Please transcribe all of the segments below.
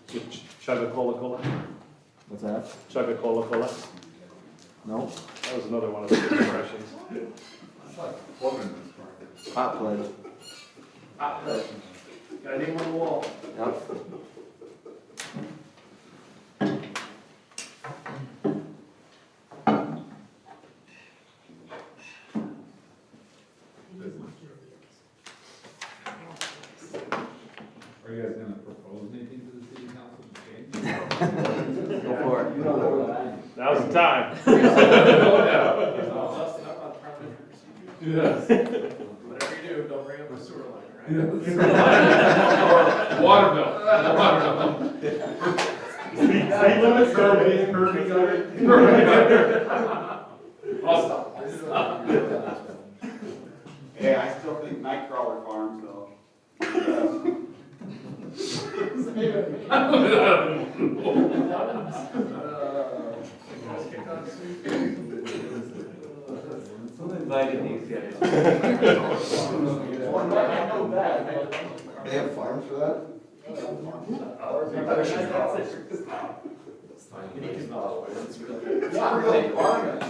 Chugga-Cola-Cola? What's that? Chugga-Cola-Cola? No. That was another one of those expressions. Hot plate. Hot plate. Got a name on the wall. Yep. Are you guys gonna propose anything to the city council to change? Go for it. Now's the time. Yes. Whatever you do, don't bring up the sewer line, right? Water bill. Water bill. Speed limit, curvy gutter. Hey, I still think Nightcrawler Farm, so. Invited these guys. They have farms for that? Not really farming.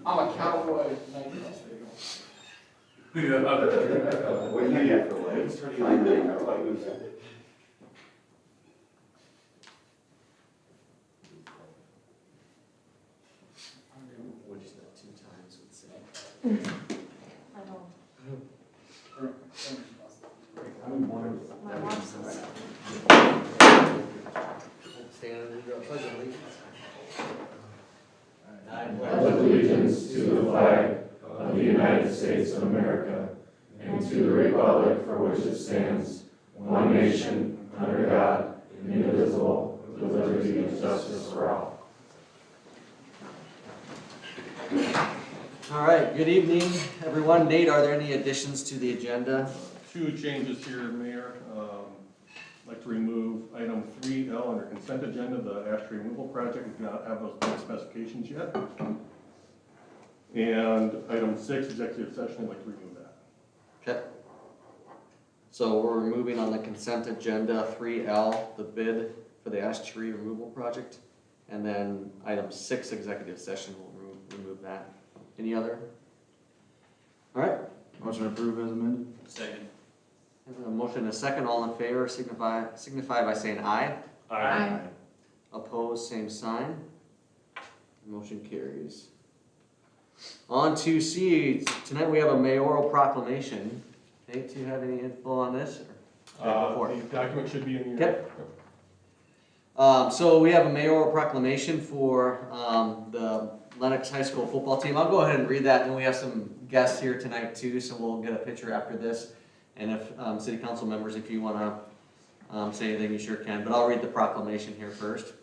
I'm a cowboy. Yeah. What do you get for legs? Which is that 2 times would say. I know. My mom says. Stand and do a pledge of allegiance. I pledge allegiance to the flag of the United States of America and to the republic for which it stands, one nation, under God, indivisible, with liberty and justice for all. All right, good evening, everyone. Nate, are there any additions to the agenda? 2 changes here, Mayor. I'd like to remove item 3L under consent agenda, the ash tree removal project. We do not have those bid specifications yet. And item 6, executive session, I'd like to remove that. Okay. So we're removing on the consent agenda 3L, the bid for the ash tree removal project. And then item 6, executive session, we'll remove that. Any other? All right. Motion approved as amended. Second. A motion and a second, all in favor, signify by saying aye. Aye. Opposed, same sign. Motion carries. On to C, tonight we have a mayoral proclamation. Nate, do you have any info on this? The document should be in your. Yep. So we have a mayoral proclamation for the Lennox High School football team. I'll go ahead and read that, and we have some guests here tonight too, so we'll get a picture after this. And if city council members, if you want to say anything, you sure can. But I'll read the proclamation here first. It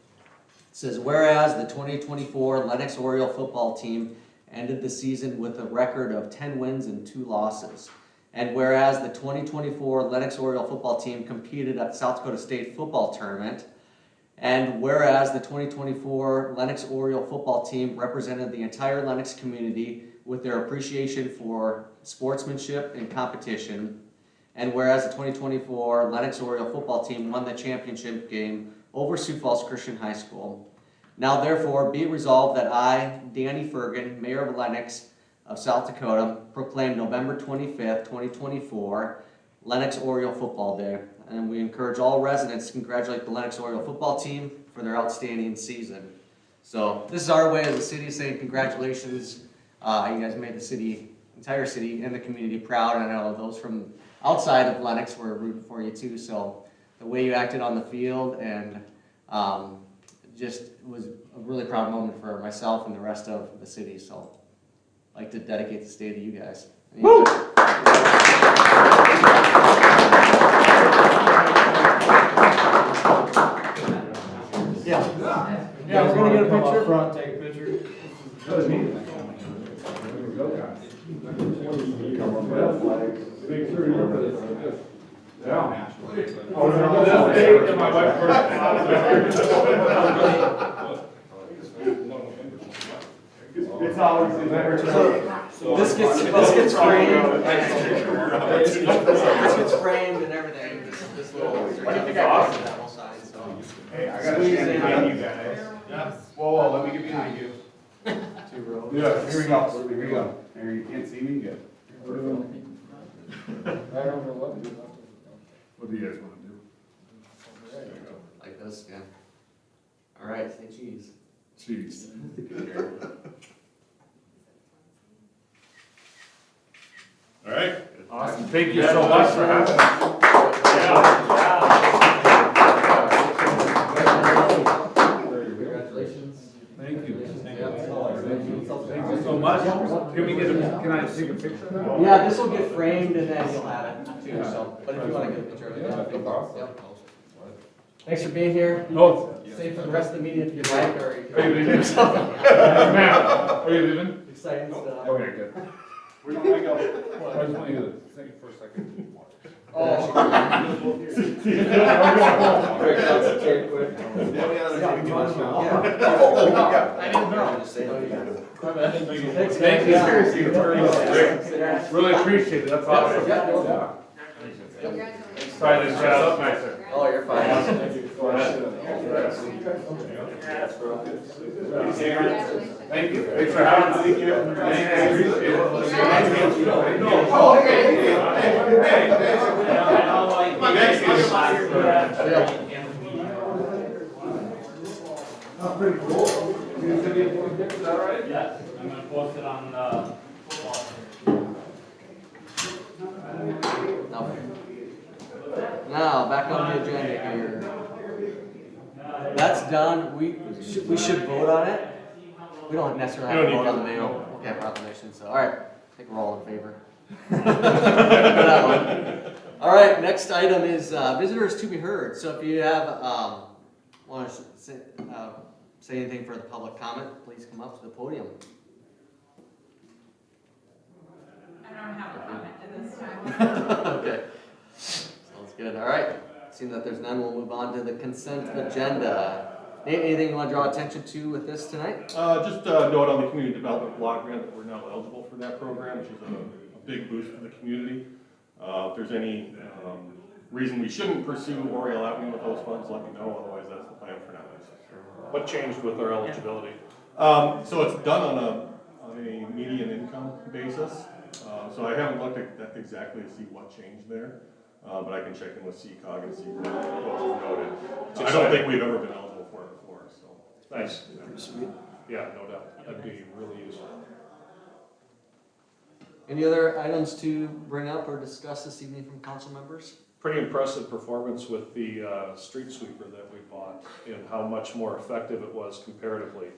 says, whereas the 2024 Lennox Oriole football team ended the season with a record of 10 wins and 2 losses. And whereas the 2024 Lennox Oriole football team competed at the South Dakota State football tournament. And whereas the 2024 Lennox Oriole football team represented the entire Lennox community with their appreciation for sportsmanship and competition. And whereas the 2024 Lennox Oriole football team won the championship game over Sioux Falls Christian High School. Now therefore be it resolved that I, Danny Fergan, Mayor of Lennox of South Dakota, proclaim November 25th, 2024, Lennox Oriole Football Day. And we encourage all residents to congratulate the Lennox Oriole football team for their outstanding season. So this is our way as a city saying congratulations. You guys made the entire city and the community proud. And I know those from outside of Lennox were rooting for you too. So the way you acted on the field and just was a really proud moment for myself and the rest of the city. So I'd like to dedicate the day to you guys. Woo! Yeah, we're gonna get a picture. Front, take a picture. Make sure you remember this. Yeah. And my wife's birthday. It's always in there. So This gets framed. This gets framed and everything, this little. What do you think I lost? That will sign, so. Hey, I gotta Squeeze stand in. behind you guys. Whoa, let me get behind you. Two rows. Yeah, here we go, here we go. There, you can't see me, good. I don't know what to do. What do you guys wanna do? Like this, yeah. All right, say cheese. Jeez. All right. Awesome, thank you so much for having us. Congratulations. Thank you. Thank you so much. Can we get can I take a picture of that? Yeah, this will get framed and then you'll have it too, so, but if you wanna get a picture of it, yeah. Yep. Thanks for being here. No. Stay for the rest of the meeting if you'd like, or you Are you can. leaving? Are you leaving? Exciting stuff. Okay, good. Where do I go? I just want you to think for a second. Oh. I didn't know. Thank you. Seriously, really appreciate it, that's awesome. Yeah, no problem. Congratulations. Sorry to shut up nicer. Oh, you're fine. Thank you. Thanks for having us. Thank you. I appreciate it. Oh, okay. That's pretty cool. You gonna be able to get that right? Yes, I'm gonna post it on, football. Now, back on the agenda here. That's done, we should vote on it. We don't necessarily have to vote on the mail. Okay, proclamation, so, all right, I think we're all in favor. For that one. All right, next item is visitors to be heard. So if you have, want to say anything for the public comment, please come up to the podium. I don't have a comment at this time. Okay, sounds good, all right. Seeing that there's none, we'll move on to the consent agenda. Nate, anything you want to draw attention to with this tonight? Just a note on the community development block grant that we're now eligible for that program, which is a big boost for the community. If there's any reason we shouldn't pursue Oriole Avenue with those funds, let me know, otherwise that's the plan for now. What changed with our eligibility? So it's done on a median income basis. So I haven't looked at that exactly to see what changed there, but I can check in with CCOG and see what was noted. I don't think we've ever been eligible for it before, so. Nice. Yeah, no doubt. That'd be really useful. Any other items to bring up or discuss this evening from council members? Pretty impressive performance with the street sweeper that we bought and how much more effective it was comparatively.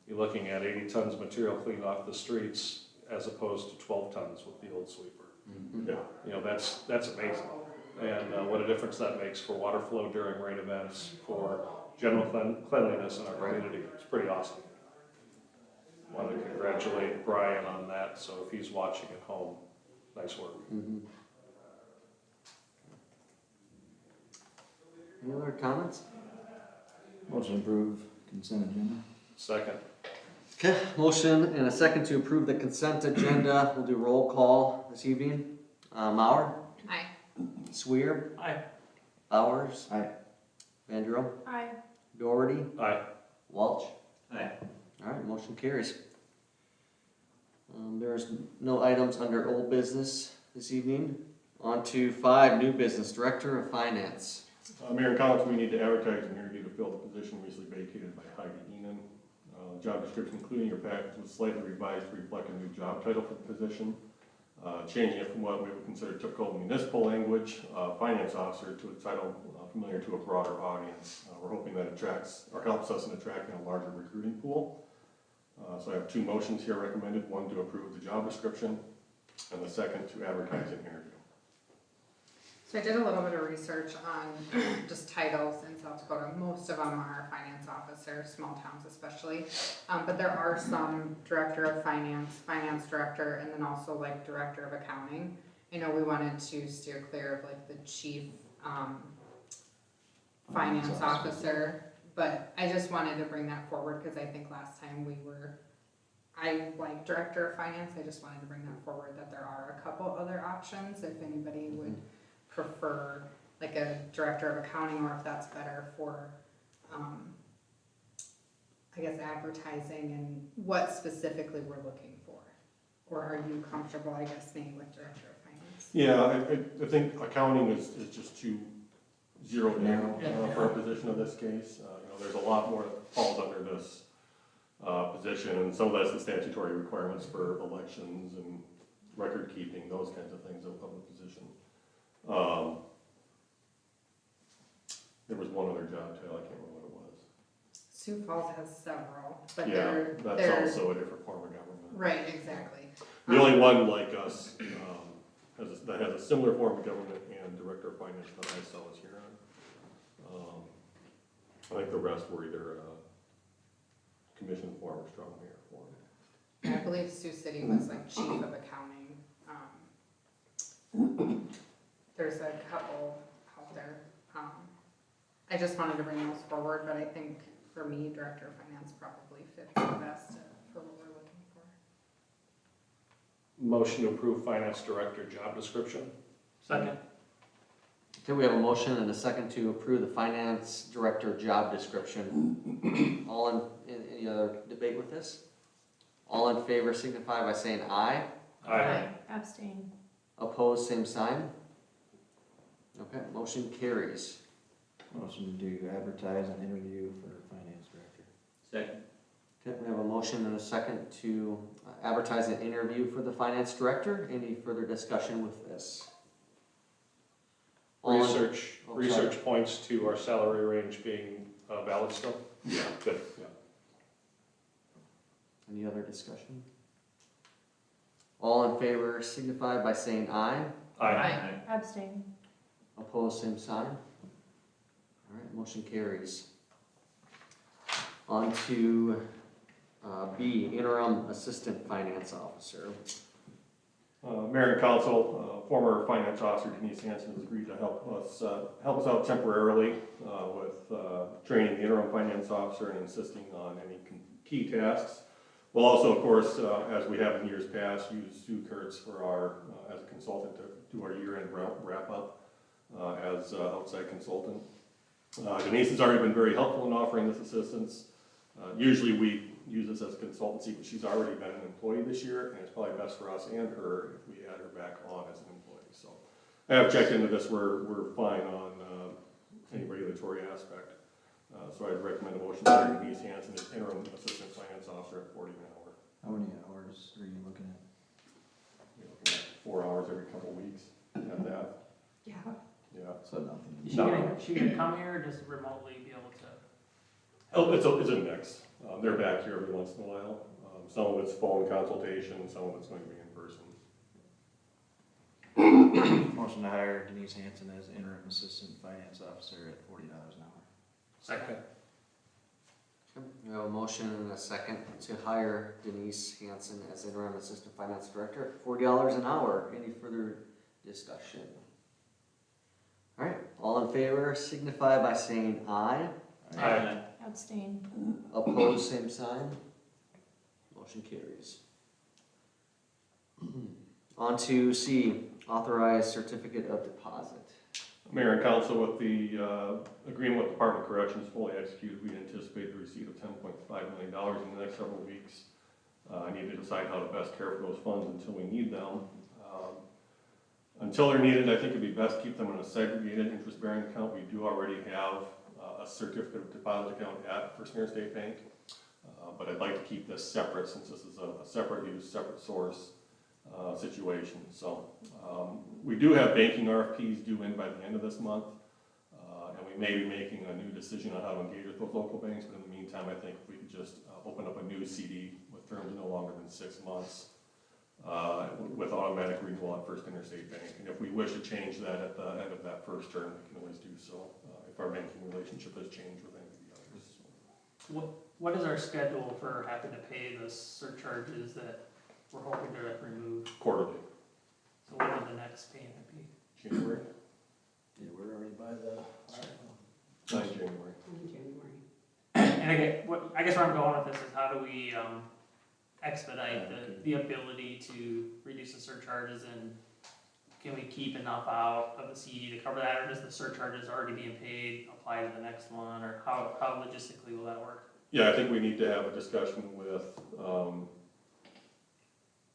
You're looking at 80 tons of material cleaned off the streets as opposed to 12 tons with the old sweeper. Yeah. You know, that's amazing. And what a difference that makes for water flow during rain events, for general cleanliness in our community. It's pretty awesome. Want to congratulate Brian on that, so if he's watching at home, nice work. Any other comments? Motion approved, consent agenda. Second. Okay, motion and a second to approve the consent agenda. We'll do roll call this evening. Mauer, Aye. Sweer, Aye. Bowers, Aye. Vandrow, Aye. Doherty, Aye. Welch. Aye. All right, motion carries. There's no items under old business this evening. On to 5, new business, Director of Finance. Mayor and Council, we need to advertise and interview to fill the position recently vacated by Heidi Enan. Job description, including your package, was slightly revised to reflect a new job title for the position, changing it from what we would consider typical municipal language, finance officer, to a title familiar to a broader audience. We're hoping that attracts or helps us in attracting a larger recruiting pool. So I have 2 motions here recommended, one to approve the job description and the second to advertise and interview. So I did a little bit of research on just titles in South Dakota. Most of them are finance officer, small towns especially. But there are some director of finance, finance director, and then also like director of accounting. I know we wanted to steer clear of like the chief finance officer, but I just wanted to bring that forward because I think last time we were I like director of finance, I just wanted to bring that forward, that there are a couple other options, if anybody would prefer like a director of accounting, or if that's better for, I guess, advertising and what specifically we're looking for. Or are you comfortable, I guess, staying with director of finance? Yeah, I think accounting is just too zeroed in Narrow. for a position of this case. There's a lot more that falls under this position, and some of that's the statutory requirements for elections and record keeping, those kinds of things of the position. There was one other job title, I can't remember what it was. Sioux Falls has several, but Yeah, they're, that's also a different form of government. right, exactly. The only one like us that has a similar form of government and director of finance that I saw was Huron. I think the rest were either commission form or strong mayor form. I believe Sioux City was like chief of accounting. There's a couple out there. I just wanted to bring those forward, but I think for me, director of finance probably fits the best for what we're looking for. Motion to approve finance director job description. Second. Okay, we have a motion and a second to approve the finance director job description. Any other debate with this? All in favor signify by saying aye. Aye. Abstain. Opposed, same sign. Okay, motion carries. Motion to advertise and interview for finance director. Second. Okay, we have a motion and a second to advertise an interview for the finance director. Any further discussion with this? All in- Research points to our salary range being valid still? Yeah. Good. Yeah. Any other discussion? All in favor signify by saying aye. Aye. Abstain. Opposed, same sign. All right, motion carries. On to B, interim assistant finance officer. Mayor and council, former finance officer Denise Hanson has agreed to help us out temporarily with training the interim finance officer and insisting on any key tasks. We'll also, of course, as we have in years past, use Sue Kurtz for as a consultant to do our year-end wrap-up as outside consultant. Denise has already been very helpful in offering this assistance. Usually we use this as a consultancy, but she's already been an employee this year, and it's probably best for us and her if we add her back on as an employee. So I have checked into this, we're fine on any regulatory aspect. So I'd recommend a motion for Denise Hanson as interim assistant finance officer at $40 an hour. How many hours are you looking at? You're looking at 4 hours every couple of weeks at that. Yeah. Yeah. So nothing. Is she gonna come here or just remotely be able to? Oh, it's a mix. They're back here every once in a while. Some of it's phone consultation, some of it's going to be in person. Motion to hire Denise Hanson as interim assistant finance officer at $40 an hour. Second. Okay, we have a motion and a second to hire Denise Hanson as interim assistant finance director at $40 an hour. Any further discussion? All right, all in favor signify by saying aye. Aye. Abstain. Opposed, same sign. Motion carries. On to C, authorized certificate of deposit. Mayor and council, with the agreement with Department of Corrections fully executed, we anticipate the receipt of $10.5 million in the next several weeks. I need to decide how to best care for those funds until we need them. Until they're needed, I think it'd be best to keep them in a segregated interest-bearing account. We do already have a certificate of deposit account at First Interstate Bank, but I'd like to keep this separate since this is a separate use, separate source situation. So we do have banking RFPs due in by the end of this month, and we may be making a new decision on how to engage with those local banks, but in the meantime, I think if we could just open up a new CD with terms no longer than 6 months with automatic renewal at First Interstate Bank. And if we wish to change that at the end of that first term, we can always do so if our banking relationship has changed with any of the others. What is our schedule for having to pay the surcharges that we're hoping to remove? Quarterly, So what would the next payment be? January, Yeah, we're already by the. 9 January. And I guess where I'm going with this is how do we expedite the ability to reduce the surcharges, and can we keep enough out of the CD to cover that, or does the surcharges already being paid apply to the next one, or how logistically will that work? Yeah, I think we need to have a discussion with,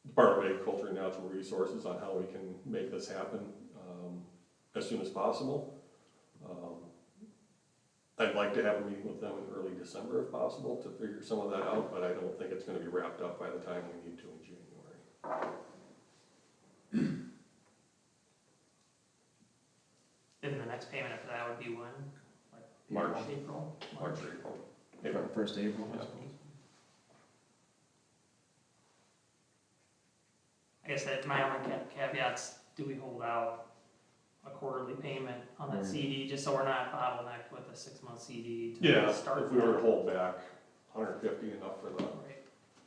Department of Agriculture and Natural Resources on how we can make this happen, as soon as possible. I'd like to have a meeting with them in early December if possible to figure some of that out, but I don't think it's gonna be wrapped up by the time we need to in January. Then the next payment after that would be when? Like March. April? March or April. April. First April, I Yeah. suppose. I guess that my only caveats, do we hold out a quarterly payment on that Right. CD, just so we're not bottlenecked with a 6-month CD to Yeah, start? if we were to hold back 150 enough for the, Right.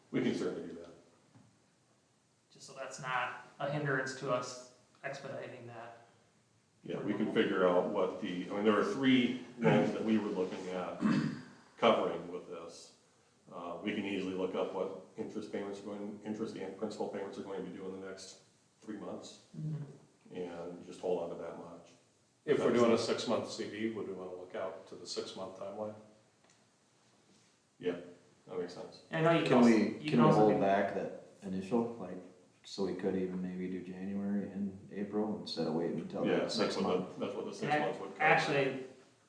we can certainly do that. Just so that's not a hindrance to us expediting that. Yeah, we can figure out what the, I mean, there were 3 loans that we were looking at covering with this. We can easily look up what interest and principal payments are going to be due in the next 3 months, and just hold on to that much. If we're doing a 6-month CD, would we want to look out to the 6-month timeline? Yeah, that makes sense. I know you Can also, we, you can we also hold do- back that initial, like, so we could even maybe do January and April instead of waiting until Yeah, the that's 6 month? that's what the 6 Ac- months would cover. Actually,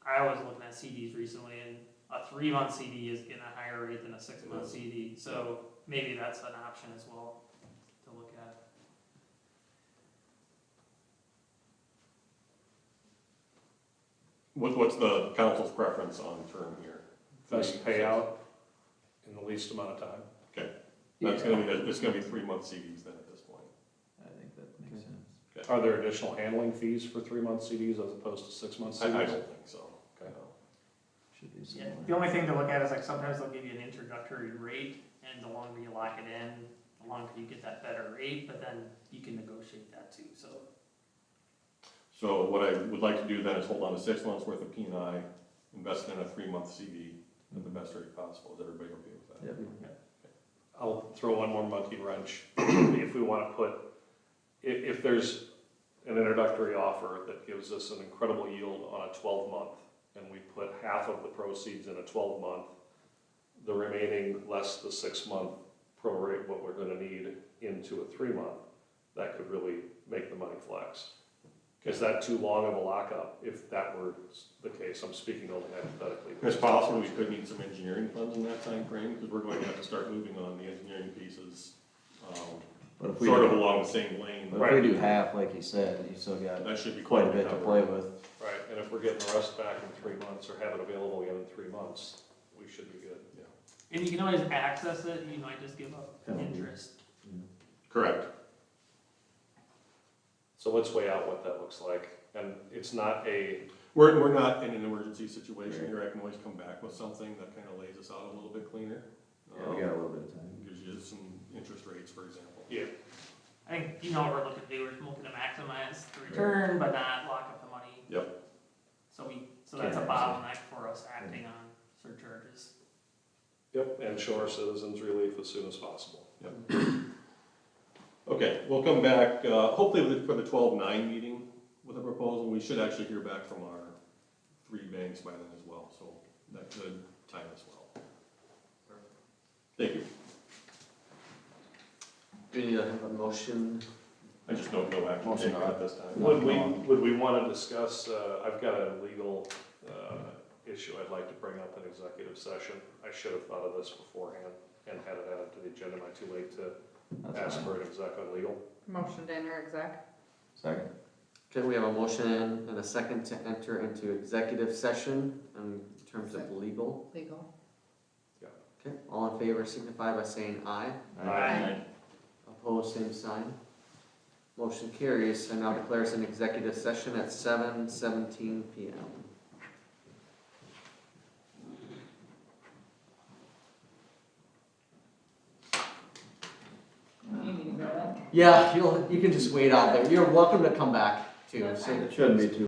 I was looking at CDs recently, and a 3-month CD is getting a higher rate than a 6-month It is. CD, so maybe that's an option as well to look at. What's the council's preference on term here? Best payout in the least amount of time. That's gonna be, it's gonna be 3-month CDs then at this point. I think that makes sense. Are there additional handling fees for 3-month CDs as opposed to 6-month CDs? I don't think so. Okay. Should be Yeah, similar. the only thing to look at is like sometimes they'll give you an introductory rate, and the longer you lock it in, the longer you get that better rate, but then you can negotiate that too, so. So what I would like to do then is hold on to 6 months worth of P&I, invest in a 3-month CD at the best rate possible. Is everybody okay with that? Yep. I'll throw one more monkey wrench. If we want to put, if there's an introductory offer that gives us an incredible yield on a 12-month, and we put half of the proceeds in a 12-month, the remaining less the 6-month prorate what we're gonna need into a 3-month, that could really make the money flex. Is that too long of a lockup? If that were the case, I'm speaking only hypothetically. It's possible we could need some engineering funds in that time frame because we're going to have to start moving on the engineering pieces, But if we, sort of do- along the same lane. but if we do half, like you said, you still got That should be quite a bit to covered. play with. Right, and if we're getting the rest back in 3 months or have it available again in 3 months, we should be good. And you can always access it, you might just give up Penalty. interest. Correct. So let's weigh out what that looks like. And it's not a, We're not in an emergency situation here. I can always come back with something that kind of lays us out a little bit cleaner. Yeah, we got a little bit of time. Gives you some interest rates, for example. yeah, I think, you know, what we're looking to do, we're looking to maximize the return, but not lock up the money. Yep. So that's a bottleneck for us acting on surcharges. yep, and show our citizens relief as soon as possible. Okay, we'll come back, hopefully for the 12-9 meeting with a proposal. We should actually hear back from our 3 banks by then as well, so that could time as well. Thank you. Do we need to have a motion? I just don't know action Motion taken not- at this time. Would we want to discuss, I've got a legal issue I'd like to bring up in executive session. I should have thought of this beforehand and had it added to the agenda. Am I too late to That's ask fine. for an exec on legal? Motion to enter exec. Second. Okay, we have a motion and a second to enter into executive session in terms of legal. Legal. Okay, all in favor signify by saying aye. Aye. Opposed, same sign. Motion carries. I now declare us in executive session at 7:17 PM. Yeah, you can just wait out there. You're welcome to come back too. So It shouldn't be too